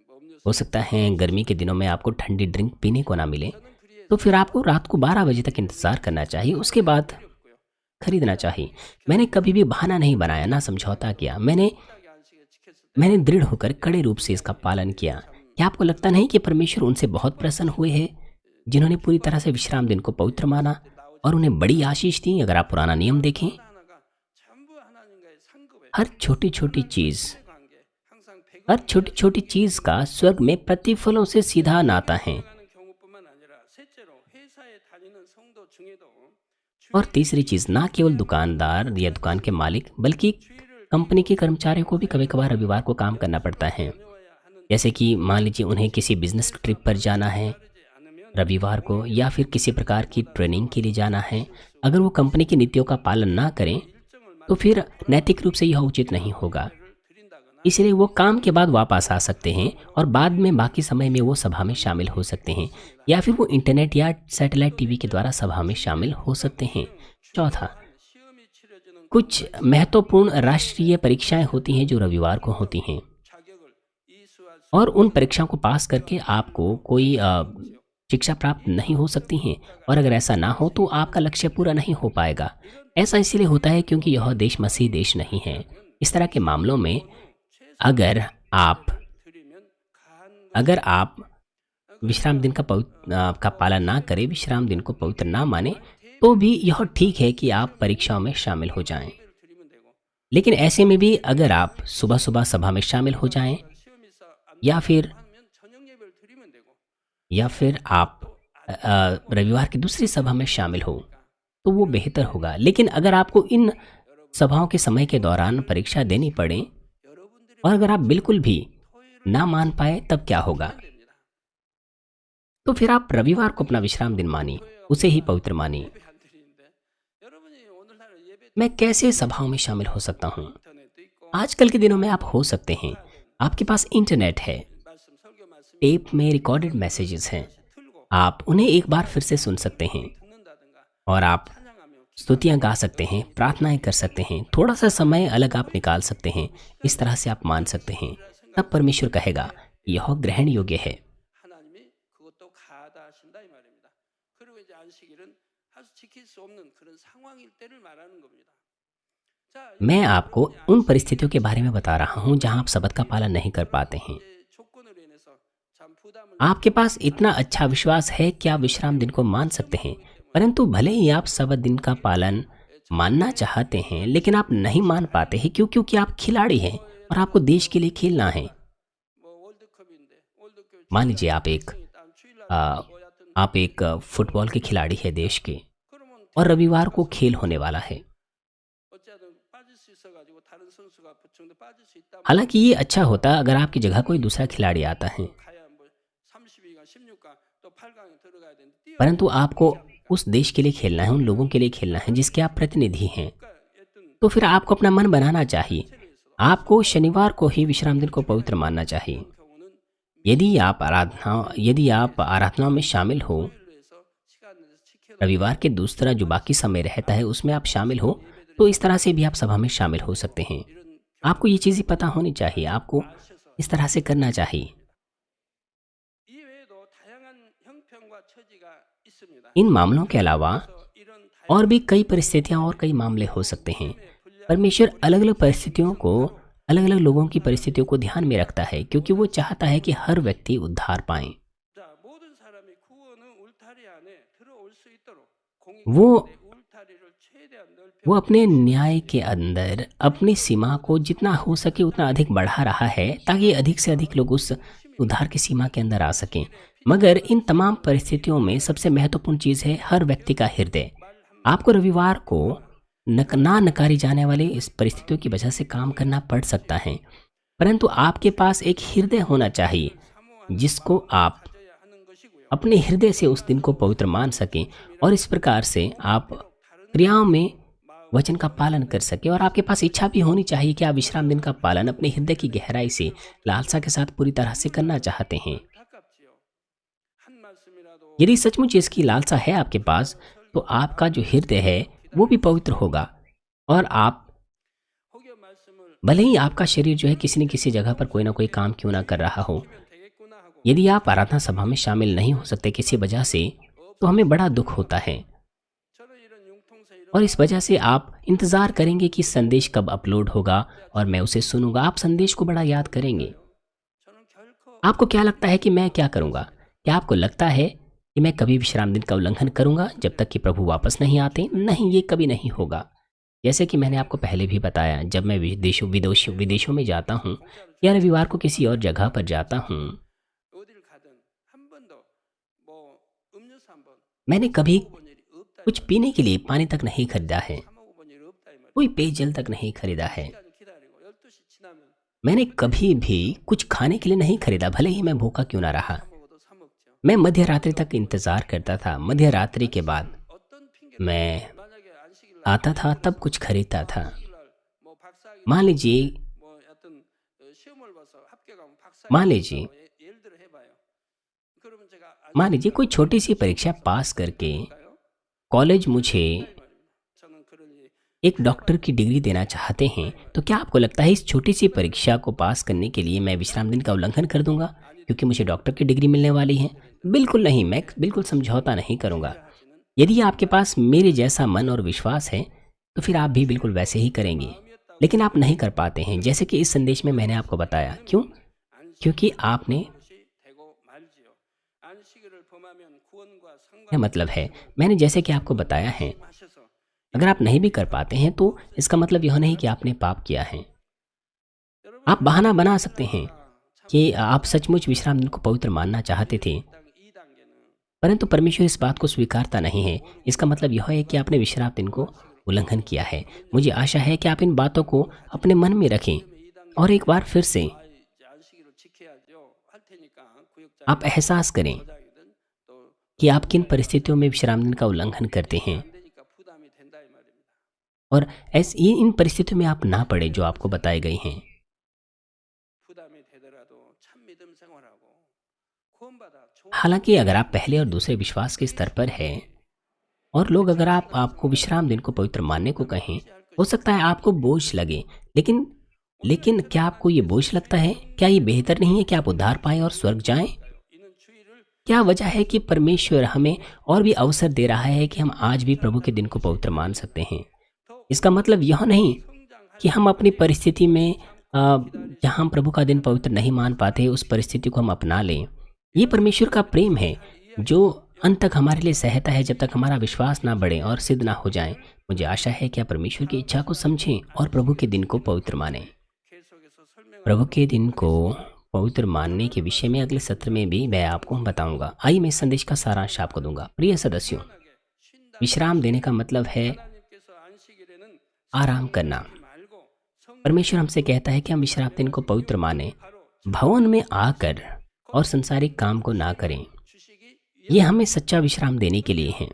뭐 음료수 हो सकता है गर्मी के दिनों में आपको ठंडी ड्रिंक पीने को ना मिले, 저는 그리에 तो फिर आपको रात को 12 बजे तक इंतज़ार करना चाहिए, उसके बाद 없고요. खरीदना चाहिए। मैंने कभी भी बहाना नहीं बनाया, ना समझौता किया। मैंने 식탁의 안식을 지켰을 때 मैंने दृढ़ होकर कड़े रूप से इसका पालन किया। क्या आपको लगता नहीं कि परमेश्वर उनसे बहुत प्रसन्न हुए हैं जिन्होंने पूरी तरह से विश्राम दिन को पवित्र माना और उन्हें बड़ी आशीष दी। अगर आप पुराना नियम देखें, 하나하나가 전부 하나님과의 상급에 हर छोटी छोटी चीज़ 관계 항상 हर छोटी छोटी चीज़ का स्वर्ग में प्रतिफलों से सीधा नाता है। 가는 경우뿐만 아니라 셋째로 회사에 다니는 성도 중에도 और तीसरी चीज़, ना केवल दुकानदार या दुकान के मालिक बल्कि कंपनी के कर्मचारियों को भी कभी कभार रविवार को काम करना पड़ता है। 다녀와야 하는 जैसे कि मान लीजिए उन्हें किसी बिजनेस ट्रिप पर जाना है 따르지 않으면 रविवार को, या फिर किसी प्रकार की ट्रेनिंग के लिए जाना है। अगर वो कंपनी की नीतियों का पालन ना करें 일정을 तो फिर नैतिक रूप से यह उचित नहीं होगा। 드린다거나 इसलिए वो काम के बाद वापस आ सकते हैं और बाद में बाकी समय में वो सभा में शामिल हो सकते हैं, या फिर वो इंटरनेट या सैटेलाइट टीवी के द्वारा सभा में शामिल हो सकते हैं। चौथा, 시험이 치러지는 कुछ महत्वपूर्ण राष्ट्रीय परीक्षाएं होती हैं जो रविवार को होती हैं, 자격을 이수할 수 और उन परीक्षाओं को पास करके आपको कोई शिक्षा प्राप्त नहीं हो सकती हैं, और अगर ऐसा ना हो तो आपका लक्ष्य पूरा नहीं हो पाएगा। ऐसा इसलिए होता है क्योंकि यह देश मसीह देश नहीं है। इस तरह के मामलों में अगर आप 드리면 간 अगर आप विश्राम दिन का पालन ना करें, विश्राम दिन को पवित्र ना माने, तो भी यह ठीक है कि आप परीक्षाओं में शामिल हो जाएं। 드리면 되고 लेकिन ऐसे में भी अगर आप सुबह सुबह सभा में शामिल हो जाएं, 시험이 있어 안 या फिर 하면 저녁 예배를 드리면 되고 आप रविवार की दूसरी सभा में शामिल हो तो वो बेहतर होगा। लेकिन अगर आपको इन सभाओं के समय के दौरान परीक्षा देनी पड़े 여러분들이 और अगर आप बिल्कुल भी 토요일을 ना मान पाए, तब क्या होगा? 됩니다. तो फिर आप रविवार को अपना विश्राम दिन मानिए, उसे ही पवित्र मानिए। 예배 안 드리는데 여러분이 오늘날 예배 मैं कैसे सभाओं में शामिल हो सकता हूँ? 인터넷도 있고 आजकल के दिनों में आप हो सकते हैं, आपके पास इंटरनेट है, 말씀 설교 말씀 टेप में रिकॉर्डेड मैसेजेस हैं, 틀고 आप उन्हें एक बार फिर से सुन सकते हैं 듣는다든가 और आप 찬양하며 स्तुतियाँ गा सकते हैं, प्रार्थनाएं कर सकते हैं। थोड़ा सा समय अलग आप निकाल सकते हैं, इस तरह से आप मान सकते हैं। तब परमेश्वर कहेगा यह ग्रहण योग्य है। 하나님이 그것도 가하다 하신다 이 말입니다. 그리고 이제 안식일은 지킬 수 없는 그런 상황일 때를 말하는 겁니다. 자, मैं आपको उन परिस्थितियों के बारे में बता रहा हूँ जहाँ आप सबत का पालन नहीं कर पाते हैं। 이제 조건으로 인해서 참 부담을 आपके पास इतना अच्छा विश्वास है कि आप विश्राम दिन को मान सकते हैं, परंतु भले ही आप सबत दिन का पालन मानना चाहते हैं, लेकिन आप नहीं मान पाते हैं क्योंकि आप खिलाड़ी हैं और आपको देश के लिए खेलना है। 뭐 월드컵인데 월드컵 मान लीजिए आ, आप एक फुटबॉल के खिलाड़ी है देश के, और रविवार को खेल होने वाला है। हालांकि ये अच्छा होता अगर आपकी जगह कोई दूसरा खिलाड़ी आता है, परंतु आपको उस देश के लिए खेलना है, उन लोगों के लिए खेलना है जिसके आप प्रतिनिधि हैं। तो फिर आपको अपना मन बनाना चाहिए। आपको शनिवार को ही विश्राम दिन को पवित्र मानना चाहिए। यदि आप आराधनाओं में शामिल हो, रविवार के दूसरा जो बाकी समय रहता है उसमें आप शामिल हो, तो इस तरह से भी आप सभा में शामिल हो सकते हैं। आपको ये चीज़ें पता होनी चाहिए, आपको इस तरह से करना चाहिए। इन मामलों के अलावा और भी कई परिस्थितियां और कई मामले हो सकते हैं। परमेश्वर अलग अलग परिस्थितियों को, अलग अलग लोगों की परिस्थितियों को ध्यान में रखता है, क्योंकि वो चाहता है कि हर व्यक्ति उद्धार पाए। वो वो अपने न्याय के अंदर अपनी सीमा को जितना हो सके उतना अधिक बढ़ा रहा है, ताकि अधिक से अधिक लोग उस उद्धार की सीमा के अंदर आ सकें। मगर इन तमाम परिस्थितियों में सबसे महत्वपूर्ण चीज़ है हर व्यक्ति का हृदय। आपको रविवार को ना नकारी जाने वाली इस परिस्थितियों की वजह से काम करना पड़ सकता है, परंतु आपके पास एक हृदय होना चाहिए जिसको आप अपने हृदय से उस दिन को पवित्र मान सकें, और इस प्रकार से आप क्रियाओं में वचन का पालन कर सके। और आपके पास इच्छा भी होनी चाहिए कि आप विश्राम दिन का पालन अपने हृदय की गहराई से, लालसा के साथ पूरी तरह से करना चाहते हैं। यदि सचमुच इसकी लालसा है आपके पास, तो आपका जो हृदय है वो भी पवित्र होगा, और आप, भले ही आपका शरीर जो है किसी न किसी जगह पर कोई ना कोई काम क्यों ना कर रहा हो, यदि आप आराधना सभा में शामिल नहीं हो सकते किसी वजह से, तो हमें बड़ा दुख होता है। और इस वजह से आप इंतज़ार करेंगे कि संदेश कब अपलोड होगा और मैं उसे सुनूंगा। आप संदेश को बड़ा याद करेंगे। आपको क्या लगता है कि मैं क्या करूंगा? क्या आपको लगता है कि मैं कभी विश्राम दिन का उल्लंघन करूंगा जब तक कि प्रभु वापस नहीं आते? नहीं, ये कभी नहीं होगा। जैसे कि मैंने आपको पहले भी बताया, जब मैं विदेशों में जाता हूँ या रविवार को किसी और जगह पर जाता हूँ, मैंने कभी कुछ पीने के लिए पानी तक नहीं खरीदा है, कोई पेयजल तक नहीं खरीदा है। मैंने कभी भी कुछ खाने के लिए नहीं खरीदा, भले ही मैं भूखा क्यों ना रहा। मैं मध्य रात्रि तक इंतज़ार करता था। मध्य रात्रि के बाद मैं आता था, तब कुछ खरीदता था। मान लीजिए मान लीजिए मान लीजिए कोई छोटी सी परीक्षा पास करके कॉलेज मुझे एक डॉक्टर की डिग्री देना चाहते हैं, तो क्या आपको लगता है इस छोटी सी परीक्षा को पास करने के लिए मैं विश्राम दिन का उल्लंघन कर दूंगा क्योंकि मुझे डॉक्टर की डिग्री मिलने वाली है? बिल्कुल नहीं, मैं बिल्कुल समझौता नहीं करूंगा। यदि आपके पास मेरे जैसा मन और विश्वास है तो फिर आप भी बिल्कुल वैसे ही करेंगे, लेकिन आप नहीं कर पाते हैं, जैसे कि इस संदेश में मैंने आपको बताया। क्यों? क्योंकि आपने, क्या मतलब है, मैंने जैसे कि आपको बताया है, अगर आप नहीं भी कर पाते हैं तो इसका मतलब यह नहीं कि आपने पाप किया है। आप बहाना बना सकते हैं कि आप सचमुच विश्राम दिन को पवित्र मानना चाहते थे, परंतु परमेश्वर इस बात को स्वीकारता नहीं है। इसका मतलब यह है कि आपने विश्राम दिन को उल्लंघन किया है। मुझे आशा है कि आप इन बातों को अपने मन में रखें और एक बार फिर से आप एहसास करें कि आप किन परिस्थितियों में विश्राम दिन का उल्लंघन करते हैं, और ऐसी इन परिस्थितियों में आप ना पड़े जो आपको बताई गई हैं। हालांकि अगर आप पहले और दूसरे विश्वास के स्तर पर हैं और लोग अगर आपको विश्राम दिन को पवित्र मानने को कहें, हो सकता है आपको बोझ लगे, लेकिन क्या आपको ये बोझ लगता है? क्या ये बेहतर नहीं है कि आप उद्धार पाएं और स्वर्ग जाएं? क्या वजह है कि परमेश्वर हमें और भी अवसर दे रहा है कि हम आज भी प्रभु के दिन को पवित्र मान सकते हैं? इसका मतलब यह नहीं कि हम अपनी परिस्थिति में जहाँ हम प्रभु का दिन पवित्र नहीं मान पाते उस परिस्थिति को हम अपना लें। ये परमेश्वर का प्रेम है जो अंत तक हमारे लिए सहता है, जब तक हमारा विश्वास ना बढ़े और सिद्ध ना हो जाए। मुझे आशा है कि आप परमेश्वर की इच्छा को समझें और प्रभु के दिन को पवित्र मानें। प्रभु के दिन को पवित्र मानने के विषय में अगले सत्र में भी मैं आपको बताऊंगा। आइए मैं इस संदेश का सारांश आपको दूंगा। प्रिय सदस्यों, विश्राम देने का मतलब है आराम करना। परमेश्वर हमसे कहता है कि हम विश्राम दिन को पवित्र माने, भवन में आकर और संसारिक काम को ना करें। ये हमें सच्चा विश्राम देने के लिए है।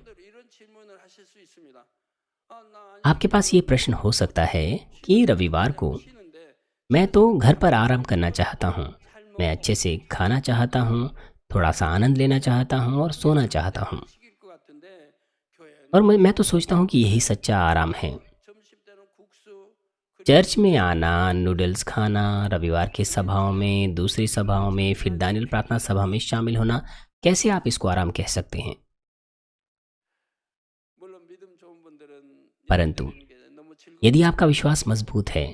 आपके पास ये प्रश्न हो सकता है कि रविवार को मैं तो घर पर आराम करना चाहता हूँ, मैं अच्छे से खाना चाहता हूँ, थोड़ा सा आनंद लेना चाहता हूँ और सोना चाहता हूँ, और मैं तो सोचता हूँ कि यही सच्चा आराम है। चर्च में आना, नूडल्स खाना, रविवार की सभाओं में, दूसरी सभाओं में, फिर दानियल प्रार्थना सभा में शामिल होना, कैसे आप इसको आराम कह सकते हैं? परंतु यदि आपका विश्वास मजबूत है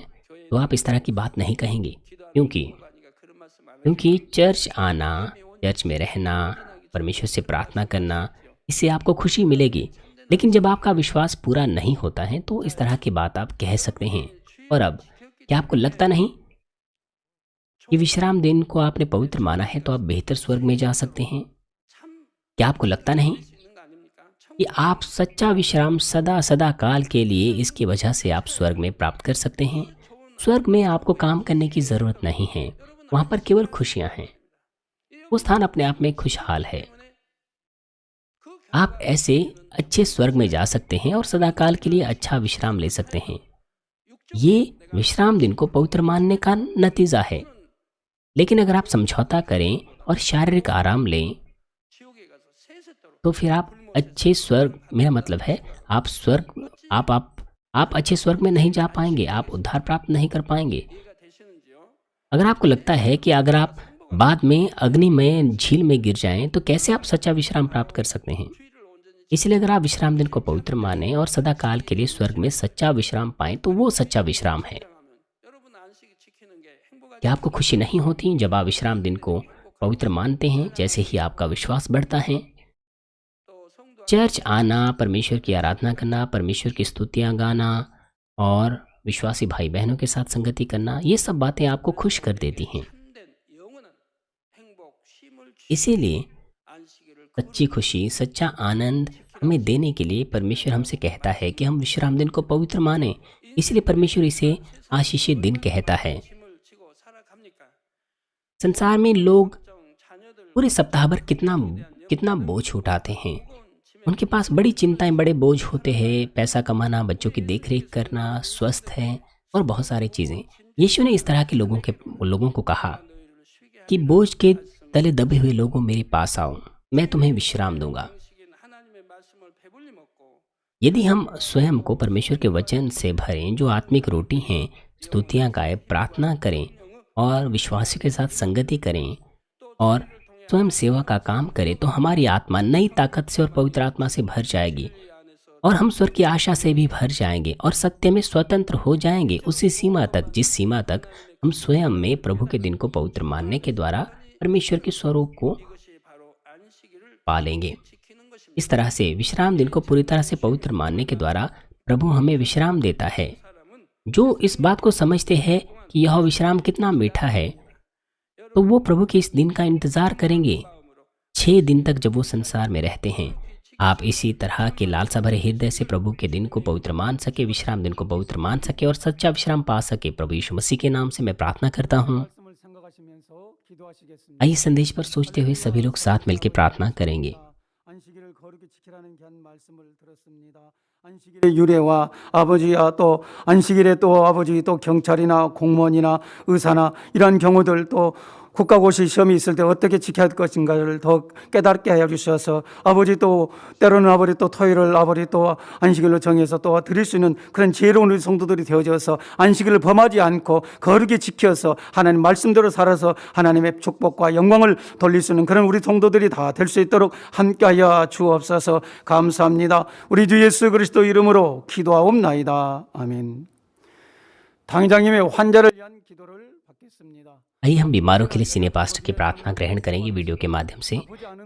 तो आप इस तरह की बात नहीं कहेंगे, क्योंकि चर्च आना, चर्च में रहना, परमेश्वर से प्रार्थना करना, इससे आपको खुशी मिलेगी। लेकिन जब आपका विश्वास पूरा नहीं होता है तो इस तरह की बात आप कह सकते हैं। और अब क्या आपको लगता नहीं कि विश्राम दिन को आपने पवित्र माना है तो आप बेहतर स्वर्ग में जा सकते हैं? क्या आपको लगता नहीं कि आप सच्चा विश्राम सदा सदा काल के लिए, इसकी वजह से आप स्वर्ग में प्राप्त कर सकते हैं? स्वर्ग में आपको काम करने की जरूरत नहीं है, वहां पर केवल खुशियां हैं। वो स्थान अपने आप में खुशहाल है। आप ऐसे अच्छे स्वर्ग में जा सकते हैं और सदाकाल के लिए अच्छा विश्राम ले सकते हैं। ये विश्राम दिन को पवित्र मानने का नतीजा है। लेकिन अगर आप समझौता करें और शारीरिक आराम लें तो फिर आप अच्छे स्वर्ग, मेरा मतलब है आप स्वर्ग, आप अच्छे स्वर्ग में नहीं जा पाएंगे, आप उद्धार प्राप्त नहीं कर पाएंगे। अगर आपको लगता है कि अगर आप बाद में अग्नि में झील में गिर जाएं तो कैसे आप सच्चा विश्राम प्राप्त कर सकते हैं? इसलिए अगर आप विश्राम दिन को पवित्र माने और सदा काल के लिए स्वर्ग में सच्चा विश्राम पाएं तो वो सच्चा विश्राम है। क्या आपको खुशी नहीं होती जब आप विश्राम दिन को पवित्र मानते हैं? जैसे ही आपका विश्वास बढ़ता है, चर्च आना, परमेश्वर की आराधना करना, परमेश्वर की स्तुतियां गाना और विश्वासी भाई बहनों के साथ संगति करना, ये सब बातें आपको खुश कर देती हैं। इसीलिए सच्ची खुशी, सच्चा आनंद हमें देने के लिए परमेश्वर हमसे कहता है कि हम विश्राम दिन को पवित्र माने। इसलिए परमेश्वर इसे आशीषित दिन कहता है। संसार में लोग पूरे सप्ताह भर कितना बोझ उठाते हैं। उनके पास बड़ी चिंताएं, बड़े बोझ होते हैं। पैसा कमाना, बच्चों की देखरेख करना, स्वस्थ है और बहुत सारी चीज़ें। यीशु ने इस तरह के लोगों को कहा कि बोझ के तले दबे हुए लोगों, मेरे पास आओ, मैं तुम्हें विश्राम दूंगा। यदि हम स्वयं को परमेश्वर के वचन से भरें जो आत्मिक रोटी हैं, स्तुतियाँ गाएं, प्रार्थना करें और विश्वासी के साथ संगति करें और स्वयं सेवा का काम करें तो हमारी आत्मा नई ताकत से और पवित्र आत्मा से भर जाएगी और हम स्वर्ग की आशा से भी भर जाएंगे और सत्य में स्वतंत्र हो जाएंगे, उसी सीमा तक जिस सीमा तक हम स्वयं में प्रभु के दिन को पवित्र मानने के द्वारा परमेश्वर के स्वरूप को पालेंगे। इस तरह से विश्राम दिन को पूरी तरह से पवित्र मानने के द्वारा प्रभु हमें विश्राम देता है। जो इस बात को समझते हैं कि यह विश्राम कितना मीठा है, तो वो प्रभु के इस दिन का इंतजार करेंगे 6 दिन तक जब वो संसार में रहते हैं। आप इसी तरह के लालसा भरे हृदय से प्रभु के दिन को पवित्र मान सके, विश्राम दिन को पवित्र मान सके और सच्चा विश्राम पा सके। प्रभु यीशु मसीह के नाम से मैं प्रार्थना करता हूँ। आइए संदेश पर सोचते हुए सभी लोग साथ मिलकर प्रार्थना करेंगे। 안식일의 유래와 아버지야 또 안식일에 또 아버지 또 경찰이나 공무원이나 의사나 이런 경우들 또 국가고시 시험이 있을 때 어떻게 지켜야 할 것인가를 더 깨닫게 하여 주셔서 아버지 또 때로는 아버지 또 토요일을 아버지 또 안식일로 정해서 또 드릴 수 있는 그런 지혜로운 우리 성도들이 되어져서 안식일을 범하지 않고 거룩히 지켜서 하나님 말씀대로 살아서 하나님의 축복과 영광을 돌릴 수 있는 그런 우리 성도들이 다 될 수 있도록 함께하여 주옵소서. 감사합니다. 우리 주 예수 그리스도 이름으로 기도하옵나이다. 아멘. 당장님의 환자를 위한 기도를 받겠습니다. आइए हम बीमारों के लिए सीनियर पास्टर की प्रार्थना ग्रहण करेंगे वीडियो के माध्यम से।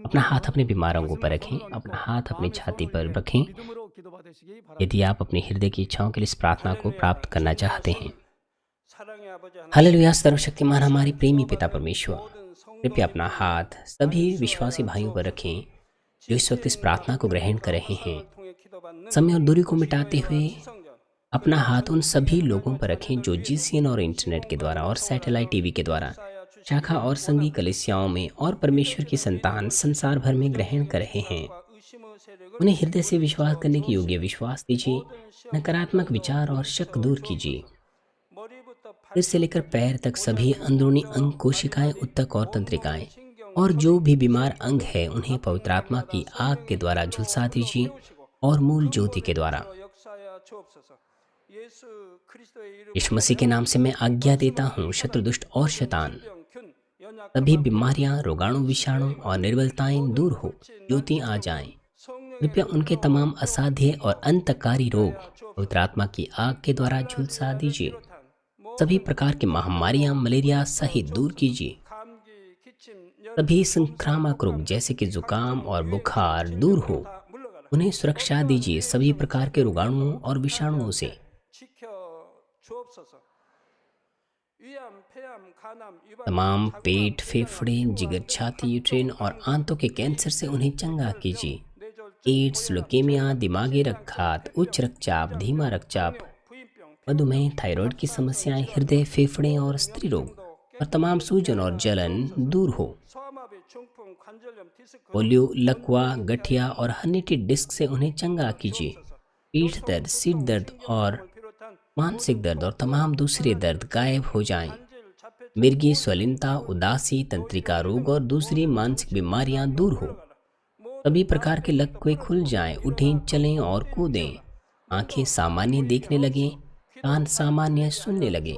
अपना हाथ अपने बीमारों पर रखें, अपना हाथ अपनी छाती पर रखें यदि आप अपने हृदय की इच्छाओं के लिए इस प्रार्थना को प्राप्त करना चाहते हैं। हालेलुया। सर्वशक्तिमान हमारे प्रेमी पिता परमेश्वर, कृपया अपना हाथ सभी विश्वासी भाइयों पर रखें जो इस वक्त इस प्रार्थना को ग्रहण कर रहे हैं। समय और दूरी को मिटाते हुए अपना हाथ उन सभी लोगों पर रखें जो जीसीएन और इंटरनेट के द्वारा और सैटेलाइट टीवी के द्वारा शाखा और संघी कलीसियाओं में और परमेश्वर की संतान संसार भर में ग्रहण कर रहे हैं। उन्हें हृदय से विश्वास करने के योग्य विश्वास दीजिए। नकारात्मक विचार और शक दूर कीजिए। सिर से लेकर पैर तक सभी अंदरूनी अंग, कोशिकाएं, उत्तक और तंत्रिकाएं और जो भी बीमार अंग है उन्हें पवित्र आत्मा की आग के द्वारा झुलसा दीजिए और मूल ज्योति के द्वारा। यीशु मसीह के नाम से मैं आज्ञा देता हूँ, शत्रु, दुष्ट और शैतान, सभी बीमारियां, रोगाणु, विषाणु और निर्बलताएं दूर हो, ज्योति आ जाएं। कृपया उनके तमाम असाध्य और अंतकारी रोग पवित्र आत्मा की आग के द्वारा झुलसा दीजिए। सभी प्रकार की महामारियां, मलेरिया सहित दूर कीजिए। सभी संक्रामक रोग जैसे कि जुकाम और बुखार दूर हो, उन्हें सुरक्षा दीजिए सभी प्रकार के रोगाणुओं और विषाणुओं से। तमाम पेट, फेफड़े, जिगर, छाती, यूट्रेन और आंतों के कैंसर से उन्हें चंगा कीजिए। एड्स, ल्यूकेमिया, दिमागी रक्तघात, उच्च रक्तचाप, धीमा रक्तचाप, मधुमेह, थायराइड की समस्याएं, हृदय, फेफड़े और स्त्री रोग और तमाम सूजन और जलन दूर हो। पोलियो, लकवा, गठिया और हर्निटेड डिस्क से उन्हें चंगा कीजिए। पीठ दर्द, सीट दर्द और मानसिक दर्द और तमाम दूसरे दर्द गायब हो जाएं। मिर्गी, स्वलीनता, उदासी, तंत्रिका रोग और दूसरी मानसिक बीमारियां दूर हो। सभी प्रकार के लकवे खुल जाएं, उठें, चलें और कूदें। आंखें सामान्य देखने लगें, कान सामान्य सुनने लगे,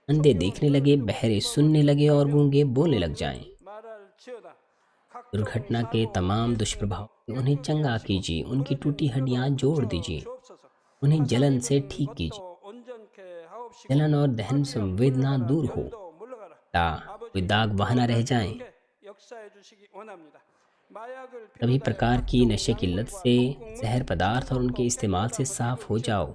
अंधे देखने लगे, बहरे सुनने लगे और गूंगे बोलने लग जाएं। दुर्घटना के तमाम दुष्प्रभाव से उन्हें चंगा कीजिए। उनकी टूटी हड्डियां जोड़ दीजिए। उन्हें जलन से ठीक कीजिए। जलन और दहन संवेदना दूर हो, कोई दाग बहाना रह जाएं। सभी प्रकार की नशे की लत से, जहर पदार्थ और उनके इस्तेमाल से साफ हो जाओ।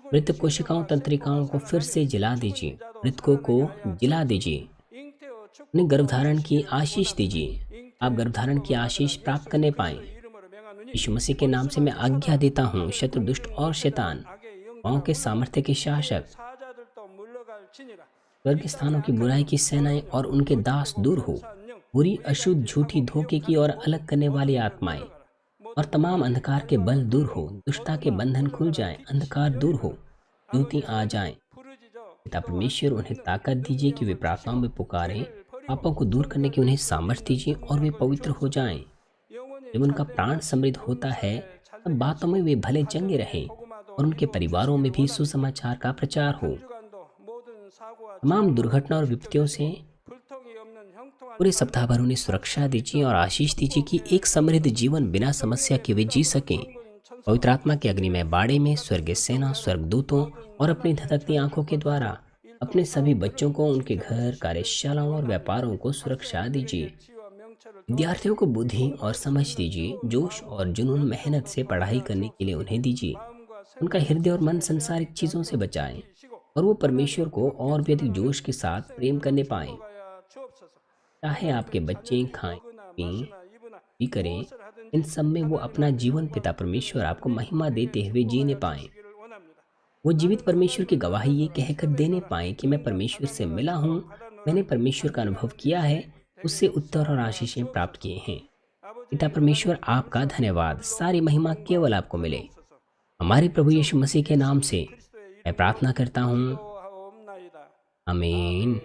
मृत कोशिकाओं, तंत्रिकाओं को फिर से जला दीजिए। मृतकों को जला दीजिए। उन्हें गर्भधारण की आशीष दीजिए। आप गर्भधारण की आशीष प्राप्त करने पाएं। यीशु मसीह के नाम से मैं आज्ञा देता हूँ, शत्रु, दुष्ट और शैतान, पाँव के सामर्थ्य के शासक, स्वर्ग स्थानों की बुराई की सेनाएं और उनके दास दूर हो। बुरी, अशुद्ध, झूठी, धोखे की और अलग करने वाली आत्माएं और तमाम अंधकार के बल दूर हो। दुष्टता के बंधन खुल जाएं, अंधकार दूर हो, ज्योति आ जाएं। पिता परमेश्वर, उन्हें ताकत दीजिए कि वे प्रार्थनाओं में पुकारें। पापों को दूर करने की उन्हें सामर्थ्य दीजिए और वे पवित्र हो जाएं। जब उनका प्राण समृद्ध होता है तब बातों में वे भले चंगे रहें और उनके परिवारों में भी सुसमाचार का प्रचार हो। तमाम दुर्घटना और विपत्तियों से पूरे सप्ताह भर उन्हें सुरक्षा दीजिए और आशीष दीजिए कि एक समृद्ध जीवन बिना समस्या के वे जी सकें। पवित्र आत्मा के अग्निमय बाड़े में स्वर्गीय सेना, स्वर्गदूतों और अपनी धधकती आंखों के द्वारा अपने सभी बच्चों को, उनके घर, कार्यशालाओं और व्यापारों को सुरक्षा दीजिए। विद्यार्थियों को बुद्धि और समझ दीजिए। जोश और जुनून, मेहनत से पढ़ाई करने के लिए उन्हें दीजिए। उनका हृदय और मन संसारिक चीजों से बचाएं और वो परमेश्वर को और भी अधिक जोश के साथ प्रेम करने पाएं। चाहे आपके बच्चे खाएं, पीं, भी करें, इन सब में वो अपना जीवन पिता परमेश्वर आपको महिमा देते हुए जीने पाएं। वो जीवित परमेश्वर की गवाही ये कहकर देने पाएं कि मैं परमेश्वर से मिला हूँ, मैंने परमेश्वर का अनुभव किया है, उससे उत्तर और आशीषें प्राप्त किए हैं। पिता परमेश्वर, आपका धन्यवाद। सारी महिमा केवल आपको मिले। हमारे प्रभु यीशु मसीह के नाम से मैं प्रार्थना करता हूँ, आमीन।